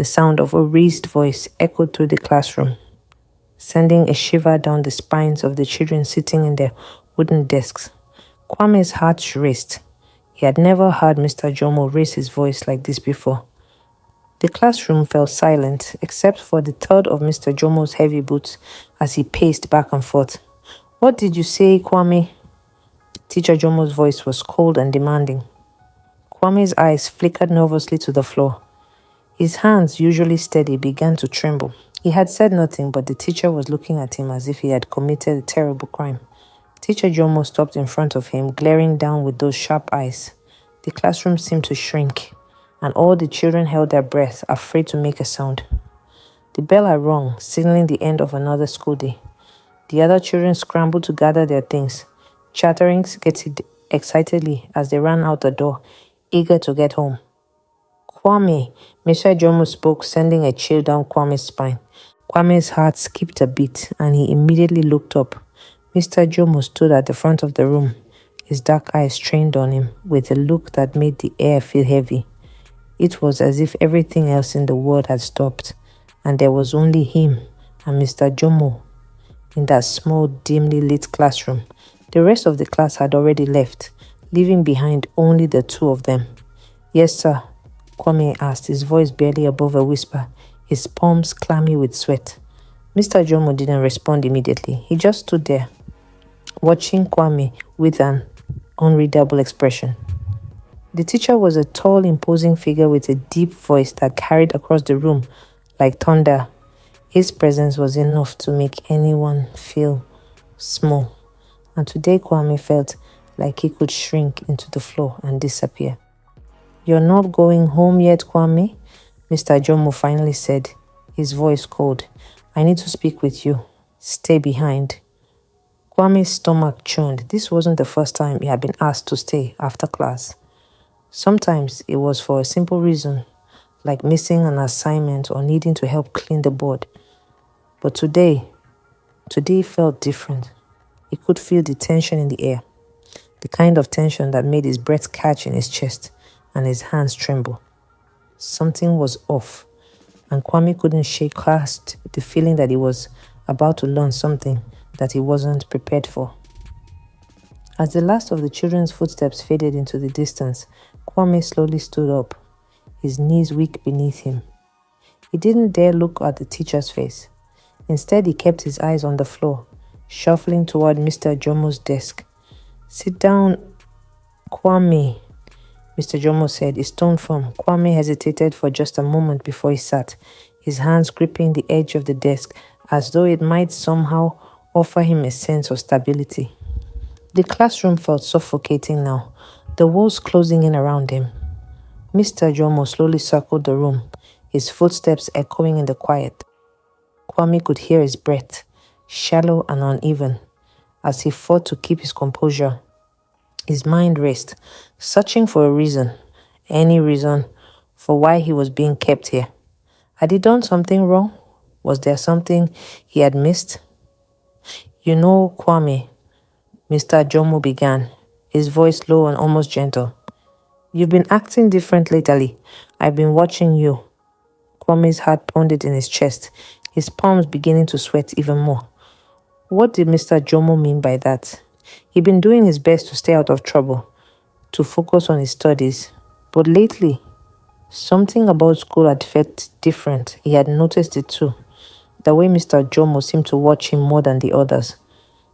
The sound of a raised voice echoed through the classroom, sending a shiver down the spines of the children sitting in their wooden desks. Kwame's heart raced. He had never heard Mr. Jomo raise his voice like this before. The classroom fell silent, except for the thud of Mr. Jomo's heavy boots as he paced back and forth. "What did you say, Kwame?" Teacher Jomo's voice was cold and demanding. Kwame's eyes flickered nervously to the floor. His hands, usually steady, began to tremble. He had said nothing, but the teacher was looking at him as if he had committed a terrible crime. Teacher Jomo stopped in front of him, glaring down with those sharp eyes. The classroom seemed to shrink, and all the children held their breath, afraid to make a sound. The bell had rung, signaling the end of another school day. The other children scrambled to gather their things, chattering excitedly as they ran out the door, eager to get home. "Kwame," Mr. Jomo spoke, sending a chill down Kwame's spine. Kwame's heart skipped a beat, and he immediately looked up. Mr. Jomo stood at the front of the room, his dark eyes trained on him, with a look that made the air feel heavy. It was as if everything else in the world had stopped, and there was only him and Mr. Jomo in that small, dimly lit classroom. The rest of the class had already left, leaving behind only the two of them. "Yes, sir," Kwame asked, his voice barely above a whisper, his palms clammy with sweat. Mr. Jomo didn't respond immediately. He just stood there, watching Kwame with an unreadable expression. The teacher was a tall, imposing figure with a deep voice that carried across the room like thunder. His presence was enough to make anyone feel small, and today Kwame felt like he could shrink into the floor and disappear. "You're not going home yet, Kwame?" Mr. Jomo finally said, his voice cold. "I need to speak with you. Stay behind." Kwame's stomach churned. This wasn't the first time he had been asked to stay after class. Sometimes it was for a simple reason, like missing an assignment or needing to help clean the board. But today felt different. He could feel the tension in the air, the kind of tension that made his breath catch in his chest and his hands tremble. Something was off, and Kwame couldn't shake past the feeling that he was about to learn something that he wasn't prepared for. As the last of the children's footsteps faded into the distance, Kwame slowly stood up, his knees weak beneath him. He didn't dare look at the teacher's face. Instead, he kept his eyes on the floor, shuffling toward Mr. Jomo's desk. "Sit down, Kwame," Mr. Jomo said, his tone firm. Kwame hesitated for just a moment before he sat, his hands gripping the edge of the desk as though it might somehow offer him a sense of stability. The classroom felt suffocating now, the walls closing in around him. Mr. Jomo slowly circled the room, his footsteps echoing in the quiet. Kwame could hear his breath, shallow and uneven, as he fought to keep his composure. His mind raced, searching for a reason, any reason, for why he was being kept here. Had he done something wrong? Was there something he had missed? "You know, Kwame," Mr. Jomo began, his voice low and almost gentle. "You've been acting different lately. I've been watching you." Kwame's heart pounded in his chest, his palms beginning to sweat even more. What did Mr. Jomo mean by that? He'd been doing his best to stay out of trouble, to focus on his studies. But lately, something about school had felt different. He had noticed it too. The way Mr. Jomo seemed to watch him more than the others.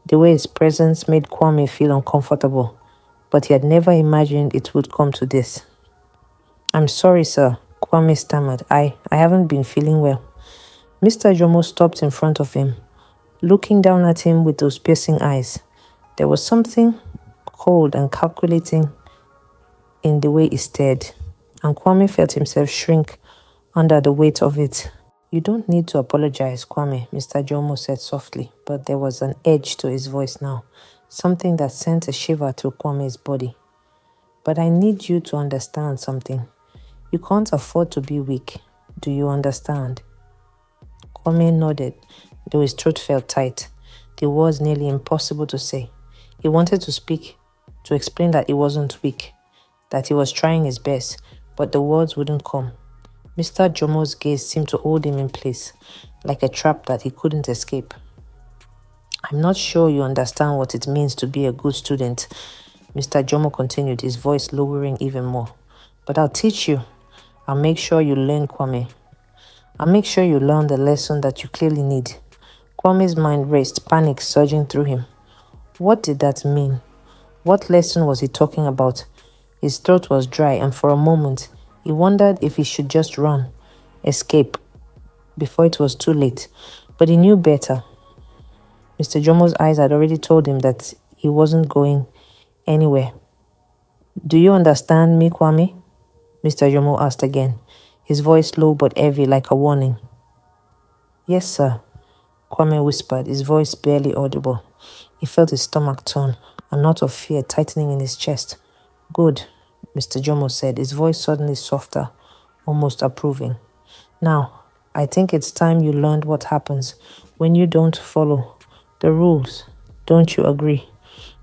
The way his presence made Kwame feel uncomfortable. But he had never imagined it would come to this. "I'm sorry, sir," Kwame stammered. I haven't been feeling well." Mr. Jomo stopped in front of him, looking down at him with those piercing eyes. There was something cold and calculating in the way he stared, and Kwame felt himself shrink under the weight of it. "You don't need to apologize, Kwame," Mr. Jomo said softly, but there was an edge to his voice now, something that sent a shiver through Kwame's body. "But I need you to understand something. You can't afford to be weak. Do you understand?" Kwame nodded, though his throat felt tight. The words nearly impossible to say. He wanted to speak, to explain that he wasn't weak, that he was trying his best, but the words wouldn't come. Mr. Jomo's gaze seemed to hold him in place, like a trap that he couldn't escape. I'm not sure you understand what it means to be a good student, Mr. Jomo continued, his voice lowering even more. But I'll teach you. I'll make sure you learn, Kwame. I'll make sure you learn the lesson that you clearly need. Kwame's mind raced, panic surging through him. What did that mean? What lesson was he talking about? His throat was dry, and for a moment, he wondered if he should just run, escape, before it was too late. But he knew better. Mr. Jomo's eyes had already told him that he wasn't going anywhere. Do you understand me, Kwame? Mr. Jomo asked again, his voice low but heavy like a warning. Yes, sir, Kwame whispered, his voice barely audible. He felt his stomach turn, a knot of fear tightening in his chest. Good, Mr. Jomo said, his voice suddenly softer, almost approving. Now, I think it's time you learned what happens when you don't follow the rules. Don't you agree?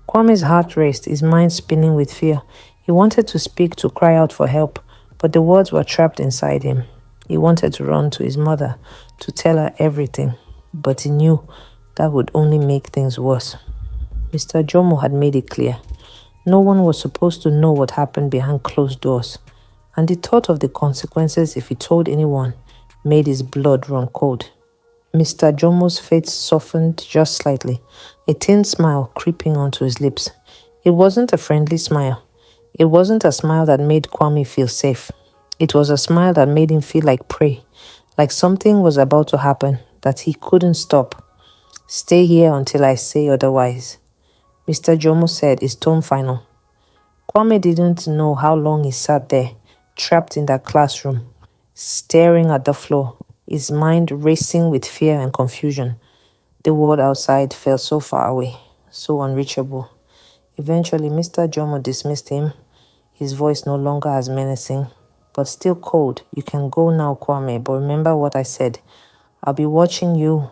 Kwame's heart raced, his mind spinning with fear. He wanted to speak, to cry out for help, but the words were trapped inside him. He wanted to run to his mother, to tell her everything, but he knew that would only make things worse. Mr. Jomo had made it clear. No one was supposed to know what happened behind closed doors, and the thought of the consequences if he told anyone made his blood run cold. Mr. Jomo's face softened just slightly, a thin smile creeping onto his lips. It wasn't a friendly smile. It wasn't a smile that made Kwame feel safe. It was a smile that made him feel like prey, like something was about to happen that he couldn't stop. Stay here until I say otherwise, Mr. Jomo said, his tone final. Kwame didn't know how long he sat there, trapped in that classroom, staring at the floor, his mind racing with fear and confusion. The world outside felt so far away, so unreachable. Eventually, Mr. Jomo dismissed him, his voice no longer as menacing, but still cold. You can go now, Kwame, but remember what I said. I'll be watching you.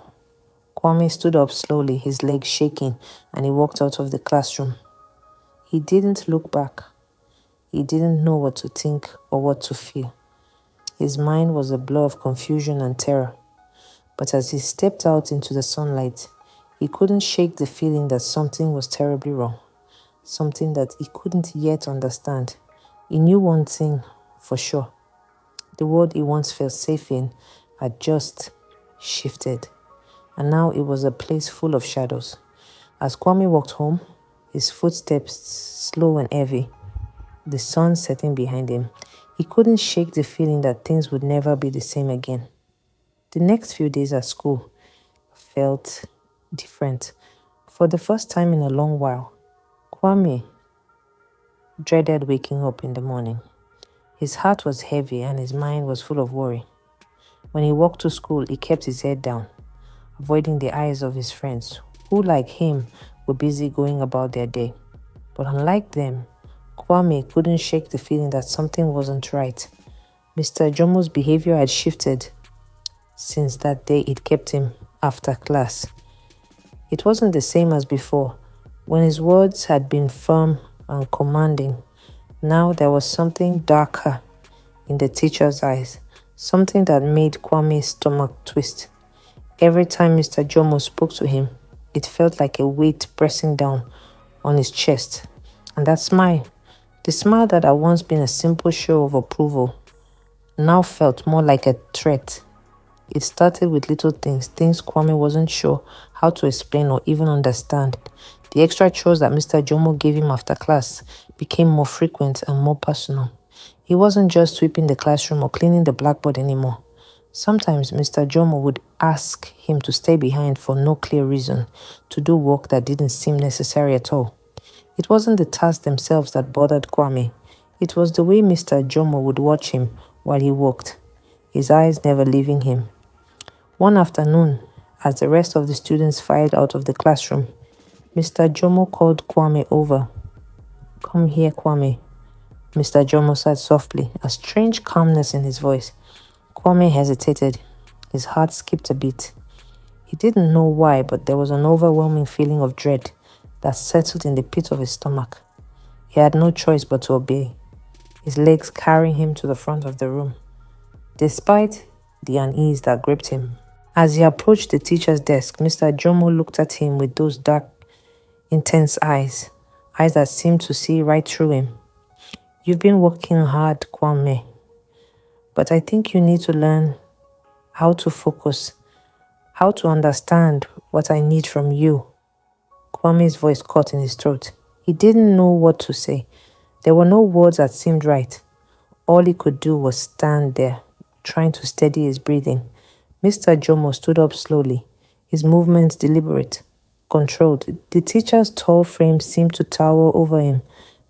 Kwame stood up slowly, his legs shaking, and he walked out of the classroom. He didn't look back. He didn't know what to think or what to feel. His mind was a blur of confusion and terror. But as he stepped out into the sunlight, he couldn't shake the feeling that something was terribly wrong, something that he couldn't yet understand. He knew one thing for sure. The world he once felt safe in had just shifted, and now it was a place full of shadows. As Kwame walked home, his footsteps slow and heavy, the sun setting behind him, he couldn't shake the feeling that things would never be the same again. The next few days at school felt different. For the first time in a long while, Kwame dreaded waking up in the morning. His heart was heavy and his mind was full of worry. When he walked to school, he kept his head down, avoiding the eyes of his friends, who, like him, were busy going about their day. But unlike them, Kwame couldn't shake the feeling that something wasn't right. Mr. Jomo's behavior had shifted since that day it kept him after class. It wasn't the same as before, when his words had been firm and commanding. Now there was something darker in the teacher's eyes, something that made Kwame's stomach twist. Every time Mr. Jomo spoke to him, it felt like a weight pressing down on his chest. And that smile, the smile that had once been a simple show of approval, now felt more like a threat. It started with little things Kwame wasn't sure how to explain or even understand. The extra chores that Mr. Jomo gave him after class became more frequent and more personal. He wasn't just sweeping the classroom or cleaning the blackboard anymore. Sometimes Mr. Jomo would ask him to stay behind for no clear reason, to do work that didn't seem necessary at all. It wasn't the tasks themselves that bothered Kwame. It was the way Mr. Jomo would watch him while he worked, his eyes never leaving him. One afternoon, as the rest of the students filed out of the classroom, Mr. Jomo called Kwame over. Come here, Kwame, Mr. Jomo said softly, a strange calmness in his voice. Kwame hesitated. His heart skipped a beat. He didn't know why, but there was an overwhelming feeling of dread that settled in the pit of his stomach. He had no choice but to obey, his legs carrying him to the front of the room. despite the unease that gripped him. As he approached the teacher's desk, Mr. Jomo looked at him with those dark, intense eyes that seemed to see right through him. You've been working hard, Kwame, but I think you need to learn how to focus, how to understand what I need from you. Kwame's voice caught in his throat. He didn't know what to say. There were no words that seemed right. All he could do was stand there, trying to steady his breathing. Mr. Jomo stood up slowly, his movements deliberate, controlled. The teacher's tall frame seemed to tower over him,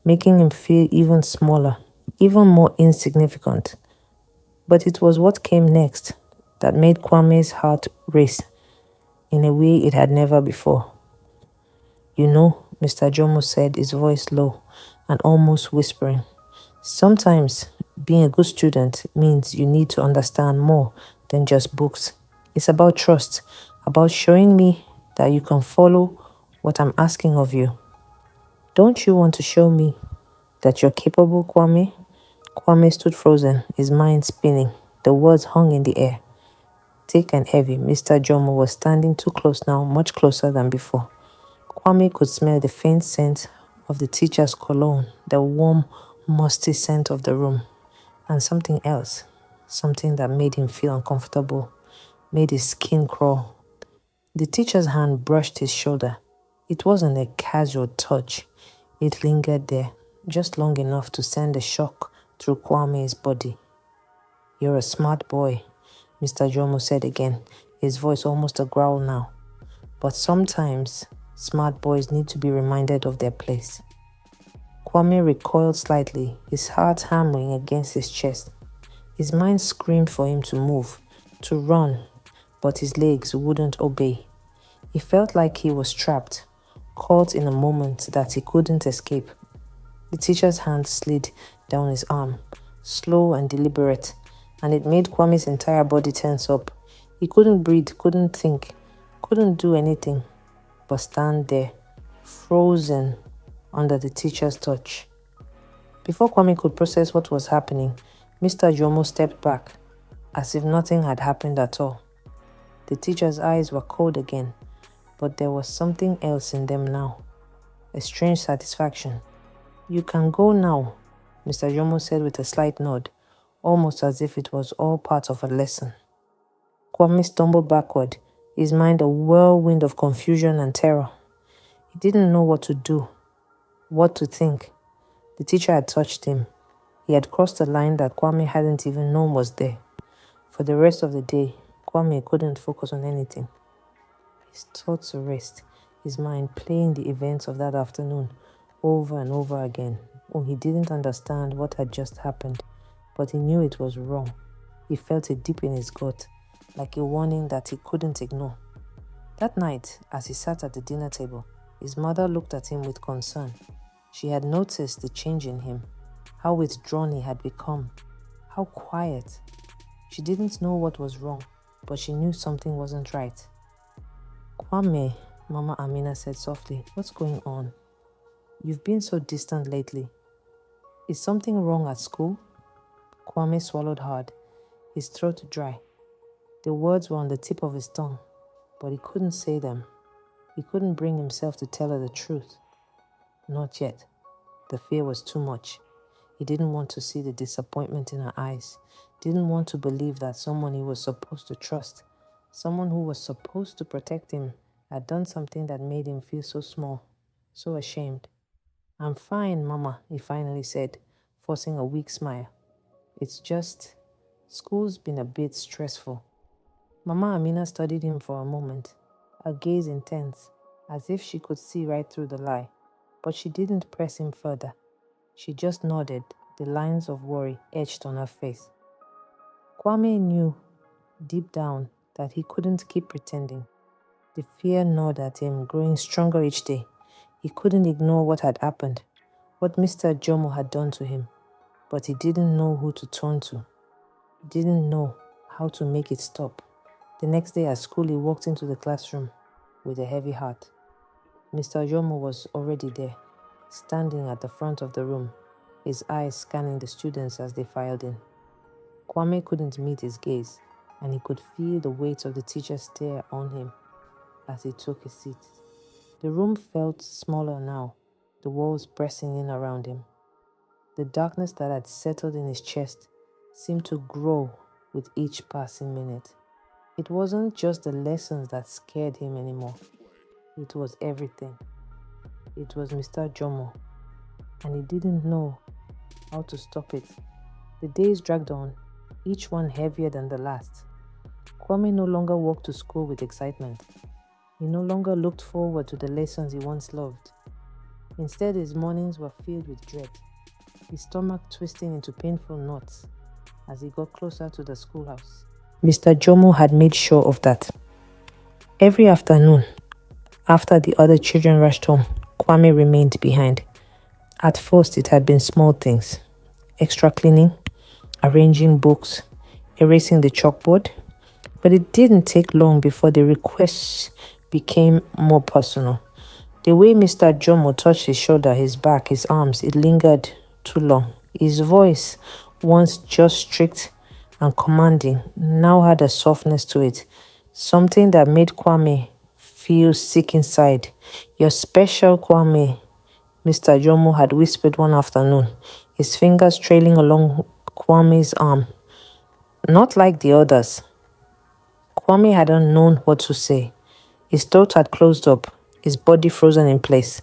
making him feel even smaller, even more insignificant. But it was what came next that made Kwame's heart race in a way it had never before. You know, Mr. Jomo said, his voice low and almost whispering, sometimes being a good student means you need to understand more than just books. It's about trust, about showing me that you can follow what I'm asking of you. Don't you want to show me that you're capable, Kwame? Kwame stood frozen, his mind spinning. The words hung in the air. Thick and heavy, Mr. Jomo was standing too close now, much closer than before. Kwame could smell the faint scent of the teacher's cologne, the warm, musty scent of the room, and something else, something that made him feel uncomfortable, made his skin crawl. The teacher's hand brushed his shoulder. It wasn't a casual touch. It lingered there, just long enough to send a shock through Kwame's body. You're a smart boy, Mr. Jomo said again, his voice almost a growl now. But sometimes, smart boys need to be reminded of their place. Kwame recoiled slightly, his heart hammering against his chest. His mind screamed for him to move, to run, but his legs wouldn't obey. He felt like he was trapped, caught in a moment that he couldn't escape. The teacher's hand slid down his arm, slow and deliberate, and it made Kwame's entire body tense up. He couldn't breathe, couldn't think, couldn't do anything but stand there, frozen under the teacher's touch. Before Kwame could process what was happening, Mr. Jomo stepped back, as if nothing had happened at all. The teacher's eyes were cold again, but there was something else in them now, a strange satisfaction. You can go now, Mr. Jomo said with a slight nod, almost as if it was all part of a lesson. Kwame stumbled backward, his mind a whirlwind of confusion and terror. He didn't know what to do, what to think. The teacher had touched him. He had crossed a line that Kwame hadn't even known was there. For the rest of the day, Kwame couldn't focus on anything. His thoughts raced, his mind playing the events of that afternoon over and over again. Oh, he didn't understand what had just happened, but he knew it was wrong. He felt it deep in his gut, like a warning that he couldn't ignore. That night, as he sat at the dinner table, his mother looked at him with concern. She had noticed the change in him, how withdrawn he had become, how quiet. She didn't know what was wrong, but she knew something wasn't right. Kwame, Mama Amina said softly, what's going on? You've been so distant lately. Is something wrong at school? Kwame swallowed hard, his throat dry. The words were on the tip of his tongue, but he couldn't say them. He couldn't bring himself to tell her the truth. Not yet. The fear was too much. He didn't want to see the disappointment in her eyes, didn't want to believe that someone he was supposed to trust, someone who was supposed to protect him, had done something that made him feel so small, so ashamed. I'm fine, Mama, he finally said, forcing a weak smile. It's just, school's been a bit stressful. Mama Amina studied him for a moment, her gaze intense, as if she could see right through the lie. But she didn't press him further. She just nodded, the lines of worry etched on her face. Kwame knew, deep down, that he couldn't keep pretending. The fear gnawed at him, growing stronger each day. He couldn't ignore what had happened, what Mr. Jomo had done to him. But he didn't know who to turn to. He didn't know how to make it stop. The next day at school, he walked into the classroom with a heavy heart. Mr. Jomo was already there, standing at the front of the room, his eyes scanning the students as they filed in. Kwame couldn't meet his gaze, and he could feel the weight of the teacher's stare on him as he took his seat. The room felt smaller now, the walls pressing in around him. The darkness that had settled in his chest seemed to grow with each passing minute. It wasn't just the lessons that scared him anymore. It was everything. It was Mr. Jomo, and he didn't know how to stop it. The days dragged on, each one heavier than the last. Kwame no longer walked to school with excitement. He no longer looked forward to the lessons he once loved. Instead, his mornings were filled with dread, his stomach twisting into painful knots as he got closer to the schoolhouse. Mr. Jomo had made sure of that. Every afternoon, after the other children rushed home, Kwame remained behind. At first, it had been small things: extra cleaning, arranging books, erasing the chalkboard. But it didn't take long before the requests became more personal. The way Mr. Jomo touched his shoulder, his back, his arms, it lingered too long. His voice, once just strict and commanding, now had a softness to it, something that made Kwame feel sick inside. "You're special, Kwame," Mr. Jomo had whispered one afternoon, his fingers trailing along Kwame's arm. Not like the others. Kwame hadn't known what to say. His throat had closed up, his body frozen in place.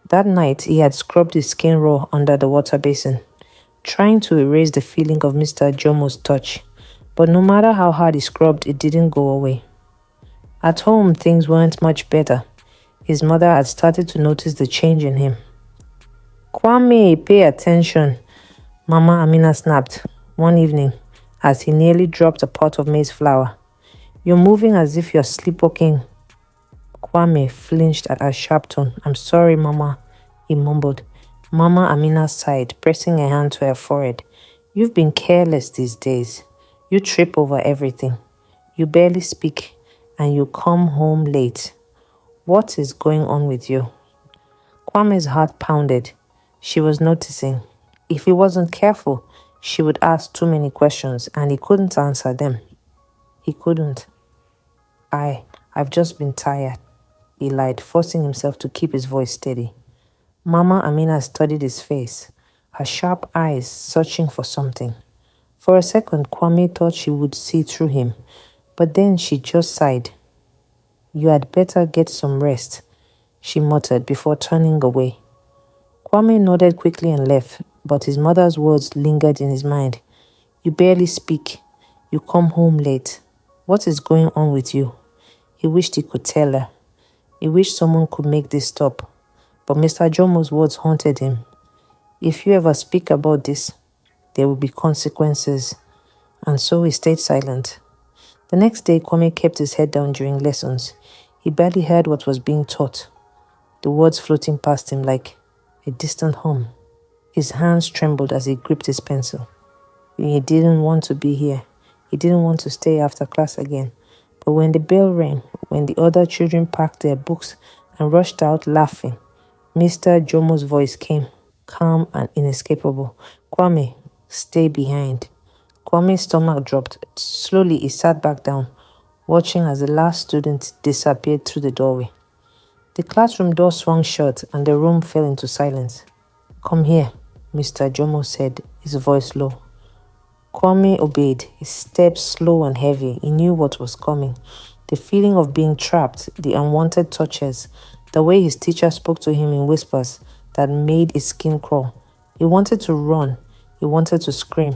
That night, he had scrubbed his skin raw under the water basin, trying to erase the feeling of Mr. Jomo's touch. But no matter how hard he scrubbed, it didn't go away. At home, things weren't much better. His mother had started to notice the change in him. "Kwame, pay attention," Mama Amina snapped one evening as he nearly dropped a pot of maize flour. "You're moving as if you're sleepwalking." Kwame flinched at her sharp tone. "I'm sorry, Mama," he mumbled. Mama Amina sighed, pressing a hand to her forehead. "You've been careless these days. You trip over everything. You barely speak, and you come home late. What is going on with you?" Kwame's heart pounded. She was noticing. If he wasn't careful, she would ask too many questions, and he couldn't answer them. He couldn't. I've just been tired," he lied, forcing himself to keep his voice steady. Mama Amina studied his face, her sharp eyes searching for something. For a second, Kwame thought she would see through him, but then she just sighed. "You had better get some rest," she muttered before turning away. Kwame nodded quickly and left, but his mother's words lingered in his mind. "You barely speak. You come home late. What is going on with you?" He wished he could tell her. He wished someone could make this stop. But Mr. Jomo's words haunted him. "If you ever speak about this, there will be consequences." And so he stayed silent. The next day, Kwame kept his head down during lessons. He barely heard what was being taught, the words floating past him like a distant hum. His hands trembled as he gripped his pencil. He didn't want to be here. He didn't want to stay after class again. But when the bell rang, when the other children packed their books and rushed out laughing, Mr. Jomo's voice came, calm and inescapable. "Kwame, stay behind." Kwame's stomach dropped. Slowly, he sat back down, watching as the last student disappeared through the doorway. The classroom door swung shut and the room fell into silence. "Come here," Mr. Jomo said, his voice low. Kwame obeyed, his steps slow and heavy. He knew what was coming. The feeling of being trapped, the unwanted touches, the way his teacher spoke to him in whispers that made his skin crawl. He wanted to run. He wanted to scream.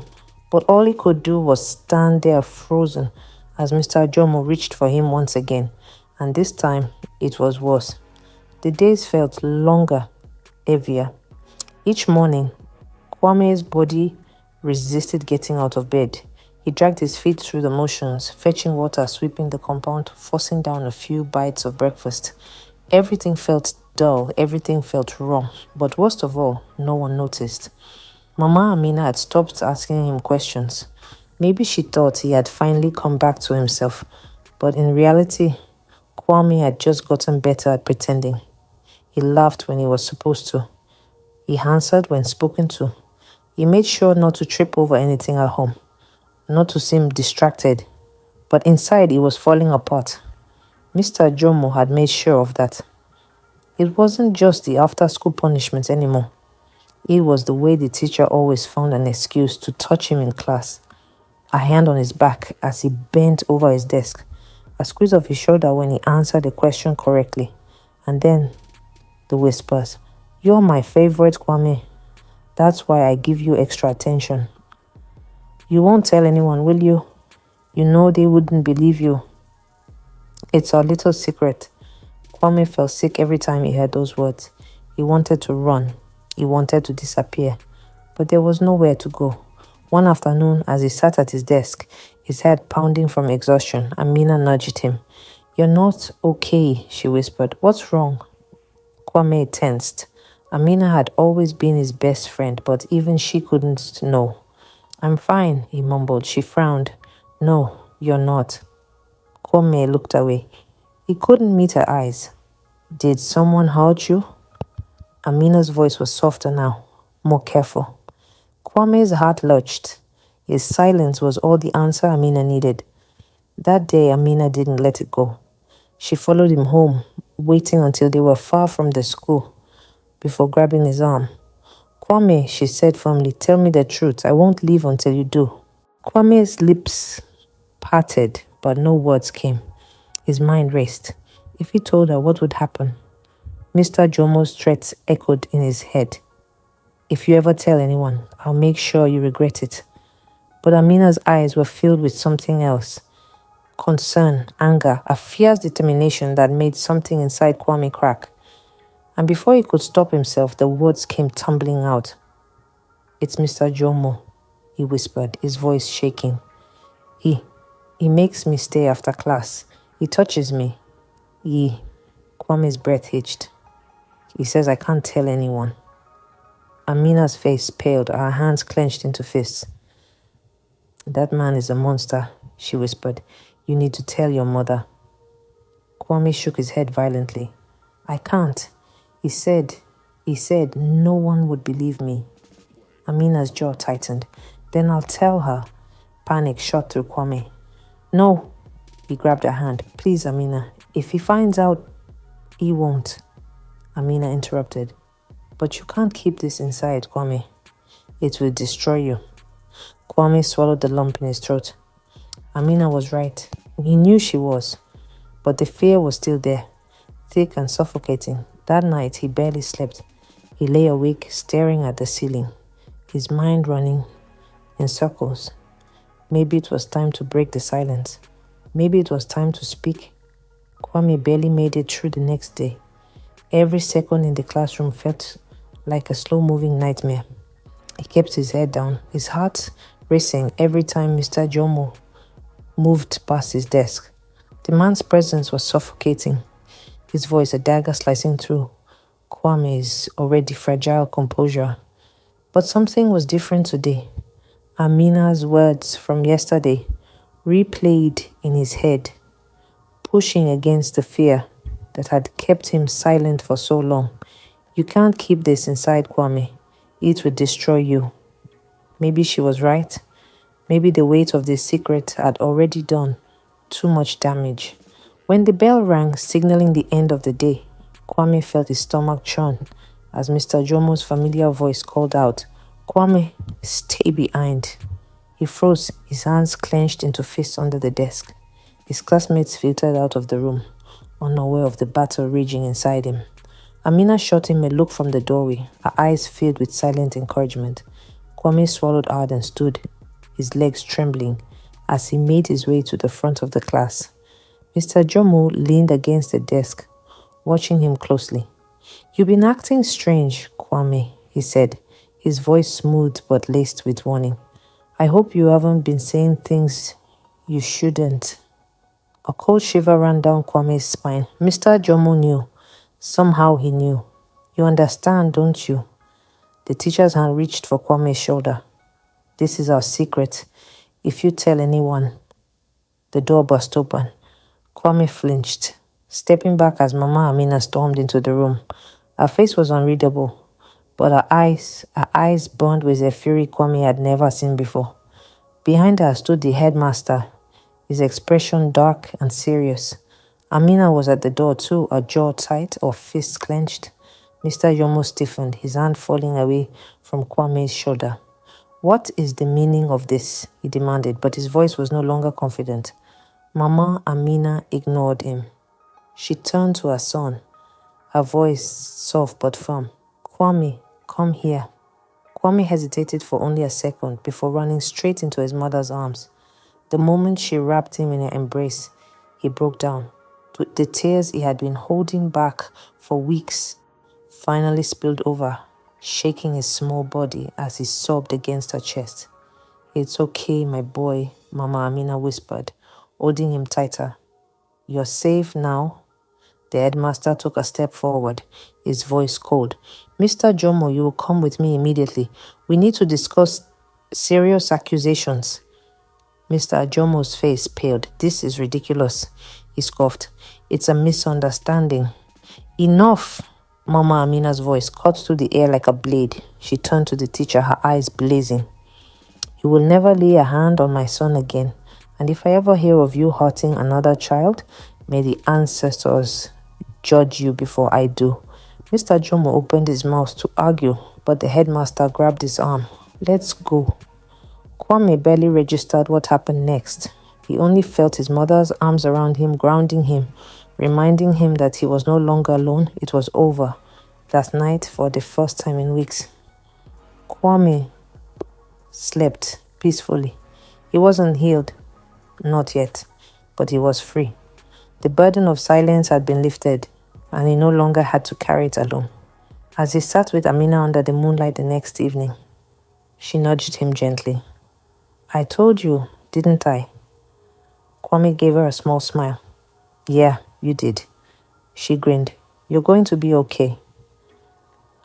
But all he could do was stand there frozen as Mr. Jomo reached for him once again. And this time, it was worse. The days felt longer, heavier. Each morning, Kwame's body resisted getting out of bed. He dragged his feet through the motions, fetching water, sweeping the compound, forcing down a few bites of breakfast. Everything felt dull, everything felt wrong. But worst of all, no one noticed. Mama Amina had stopped asking him questions. Maybe she thought he had finally come back to himself. But in reality, Kwame had just gotten better at pretending. He laughed when he was supposed to. He answered when spoken to. He made sure not to trip over anything at home. not to seem distracted, but inside he was falling apart. Mr. Jomo had made sure of that. It wasn't just the after-school punishment anymore. It was the way the teacher always found an excuse to touch him in class. A hand on his back as he bent over his desk, a squeeze of his shoulder when he answered a question correctly, and then the whispers, "You're my favorite, Kwame. That's why I give you extra attention. You won't tell anyone, will you? You know they wouldn't believe you." It's our little secret. Kwame felt sick every time he heard those words. He wanted to run. He wanted to disappear. But there was nowhere to go. One afternoon, as he sat at his desk, his head pounding from exhaustion, Amina nudged him. "You're not okay," she whispered. "What's wrong?" Kwame tensed. Amina had always been his best friend, but even she couldn't know. "I'm fine," he mumbled. She frowned. "No, you're not." Kwame looked away. He couldn't meet her eyes. "Did someone hurt you?" Amina's voice was softer now, more careful. Kwame's heart lurched. His silence was all the answer Amina needed. That day, Amina didn't let it go. She followed him home, waiting until they were far from the school, before grabbing his arm. "Kwame," she said firmly, "tell me the truth. I won't leave until you do." Kwame's lips parted, but no words came. His mind raced. If he told her, what would happen? Mr. Jomo's threats echoed in his head. "If you ever tell anyone, I'll make sure you regret it." But Amina's eyes were filled with something else. Concern, anger, a fierce determination that made something inside Kwame crack. And before he could stop himself, the words came tumbling out. "It's Mr. Jomo," he whispered, his voice shaking. He makes me stay after class. He touches me. Kwame's breath hitched. "He says I can't tell anyone." Amina's face paled, her hands clenched into fists. "That man is a monster," she whispered. "You need to tell your mother." Kwame shook his head violently. "I can't. He said no one would believe me." Amina's jaw tightened. "Then I'll tell her." Panic shot through Kwame. "No." He grabbed her hand. "Please, Amina. If he finds out, he won't." Amina interrupted. "But you can't keep this inside, Kwame. It will destroy you." Kwame swallowed the lump in his throat. Amina was right. He knew she was. But the fear was still there, thick and suffocating. That night, he barely slept. He lay awake, staring at the ceiling, his mind running in circles. Maybe it was time to break the silence. Maybe it was time to speak. Kwame barely made it through the next day. Every second in the classroom felt like a slow-moving nightmare. He kept his head down, his heart racing every time Mr. Jomo moved past his desk. The man's presence was suffocating, his voice a dagger slicing through Kwame's already fragile composure. But something was different today. Amina's words from yesterday replayed in his head, pushing against the fear that had kept him silent for so long. "You can't keep this inside, Kwame. It will destroy you." Maybe she was right. Maybe the weight of this secret had already done too much damage. When the bell rang, signaling the end of the day, Kwame felt his stomach churn as Mr. Jomo's familiar voice called out, "Kwame, stay behind." He froze, his hands clenched into fists under the desk. His classmates filtered out of the room, unaware of the battle raging inside him. Amina shot him a look from the doorway, her eyes filled with silent encouragement. Kwame swallowed hard and stood, his legs trembling, as he made his way to the front of the class. Mr. Jomo leaned against the desk, watching him closely. "You've been acting strange, Kwame," he said, his voice smooth but laced with warning. "I hope you haven't been saying things you shouldn't." A cold shiver ran down Kwame's spine. Mr. Jomo knew. Somehow he knew. "You understand, don't you?" The teacher's hand reached for Kwame's shoulder. "This is our secret. If you tell anyone..." The door burst open. Kwame flinched, stepping back as Mama Amina stormed into the room. Her face was unreadable, but her eyes burned with a fury Kwame had never seen before. Behind her stood the headmaster, his expression dark and serious. Amina was at the door too, her jaw tight, her fists clenched. Mr. Yomo stiffened, his hand falling away from Kwame's shoulder. "What is the meaning of this?" he demanded, but his voice was no longer confident. Mama Amina ignored him. She turned to her son, her voice soft but firm. "Kwame, come here." Kwame hesitated for only a second before running straight into his mother's arms. The moment she wrapped him in her embrace, he broke down. The tears he had been holding back for weeks finally spilled over, shaking his small body as he sobbed against her chest. "It's okay, my boy," Mama Amina whispered, holding him tighter. "You're safe now." The headmaster took a step forward, his voice cold. "Mr. Jomo, you will come with me immediately. We need to discuss serious accusations." Mr. Jomo's face paled. "This is ridiculous," he scoffed. "It's a misunderstanding." "Enough!" Mama Amina's voice cut through the air like a blade. She turned to the teacher, her eyes blazing. "You will never lay a hand on my son again. And if I ever hear of you hurting another child, may the ancestors judge you before I do." Mr. Jomo opened his mouth to argue, but the headmaster grabbed his arm. "Let's go." Kwame barely registered what happened next. He only felt his mother's arms around him, grounding him, reminding him that he was no longer alone. It was over. That night, for the first time in weeks, Kwame slept peacefully. He wasn't healed, not yet, but he was free. The burden of silence had been lifted, and he no longer had to carry it alone. As he sat with Amina under the moonlight the next evening, she nudged him gently. "I told you, didn't I?" Kwame gave her a small smile. "Yeah, you did." She grinned. "You're going to be okay."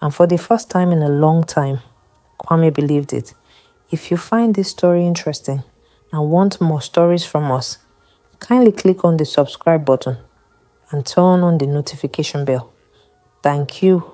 And for the first time in a long time, Kwame believed it. If you find this story interesting and want more stories from us, kindly click on the subscribe button and turn on the notification bell. Thank you.